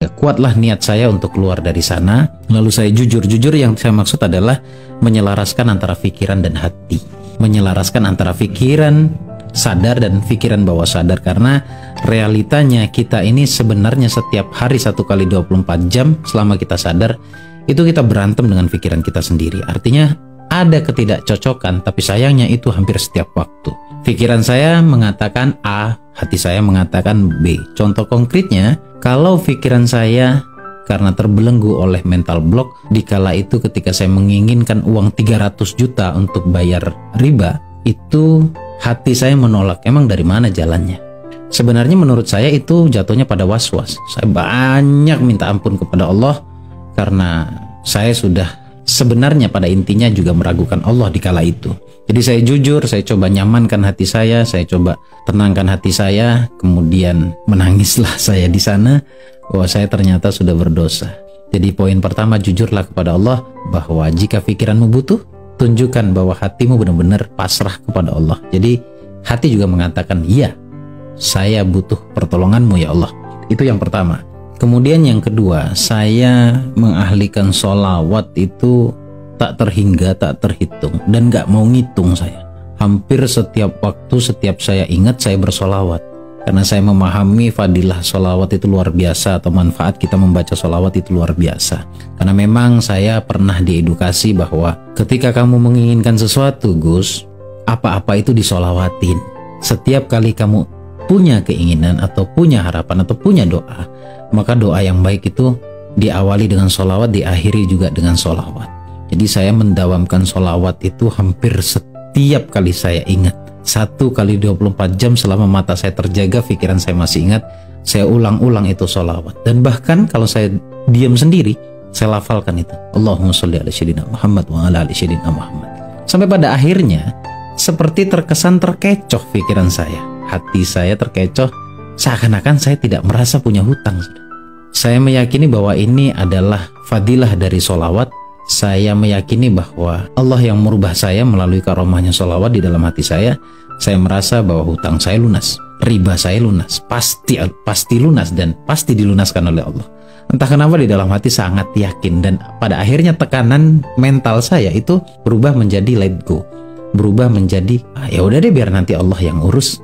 Ya, kuatlah niat saya untuk keluar dari sana. Lalu saya jujur yang saya maksud adalah menyelaraskan antara pikiran dan hati, menyelaraskan antara pikiran sadar dan pikiran bawah sadar. Karena realitanya kita ini sebenarnya setiap hari 1 kali 24 jam selama kita sadar itu kita berantem dengan pikiran kita sendiri. Artinya ada ketidakcocokan, tapi sayangnya itu hampir setiap waktu. Pikiran saya mengatakan A, hati saya mengatakan B. Contoh konkretnya, kalau pikiran saya karena terbelenggu oleh mental block, dikala itu ketika saya menginginkan uang 300 juta untuk bayar riba, itu hati saya menolak. Emang dari mana jalannya? Sebenarnya menurut saya itu jatuhnya pada was-was. Saya banyak minta ampun kepada Allah karena saya sudah sebenarnya pada intinya juga meragukan Allah di kala itu. Jadi saya jujur, saya coba nyamankan hati saya coba tenangkan hati saya, kemudian menangislah saya di sana bahwa saya ternyata sudah berdosa. Jadi poin pertama, jujurlah kepada Allah bahwa jika pikiranmu butuh, tunjukkan bahwa hatimu benar-benar pasrah kepada Allah. Jadi hati juga mengatakan, iya, saya butuh pertolonganmu ya Allah. Itu yang pertama. Kemudian yang kedua, saya mengahlikan sholawat itu tak terhingga, tak terhitung, dan gak mau ngitung saya. Hampir setiap waktu, setiap saya ingat, saya bersolawat. Karena saya memahami fadilah sholawat itu luar biasa, atau manfaat kita membaca sholawat itu luar biasa. Karena memang saya pernah diedukasi bahwa ketika kamu menginginkan sesuatu, Gus, apa-apa itu disolawatin. Setiap kali kamu punya keinginan, atau punya harapan, atau punya doa, maka doa yang baik itu diawali dengan sholawat, diakhiri juga dengan sholawat. Jadi saya mendawamkan sholawat itu hampir setiap kali saya ingat. 1 kali 24 jam selama mata saya terjaga, pikiran saya masih ingat, saya ulang-ulang itu sholawat. Dan bahkan kalau saya diam sendiri, saya lafalkan itu. Allahumma sholli ala sayyidina Muhammad wa ala ali sayyidina Muhammad. Sampai pada akhirnya, seperti terkesan terkecoh pikiran saya. Hati saya terkecoh, seakan-akan saya tidak merasa punya hutang. Saya meyakini bahwa ini adalah fadilah dari sholawat. Saya meyakini bahwa Allah yang merubah saya melalui karomahnya sholawat di dalam hati saya. Saya merasa bahwa hutang saya lunas, riba saya lunas, pasti lunas, dan pasti dilunaskan oleh Allah. Entah kenapa di dalam hati sangat yakin, dan pada akhirnya tekanan mental saya itu berubah menjadi let go, berubah menjadi ya udah deh, biar nanti Allah yang urus.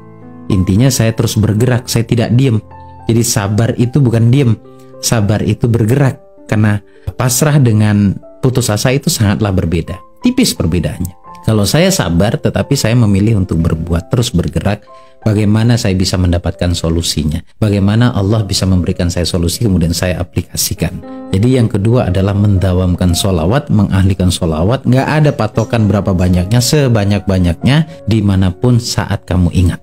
Intinya saya terus bergerak, saya tidak diam. Jadi sabar itu bukan diam, sabar itu bergerak. Karena pasrah dengan putus asa itu sangatlah berbeda, tipis perbedaannya. Kalau saya sabar tetapi saya memilih untuk berbuat, terus bergerak, bagaimana saya bisa mendapatkan solusinya, bagaimana Allah bisa memberikan saya solusi, kemudian saya aplikasikan. Jadi yang kedua adalah mendawamkan sholawat, mengahlikan sholawat. Nggak ada patokan berapa banyaknya, sebanyak-banyaknya, dimanapun saat kamu ingat.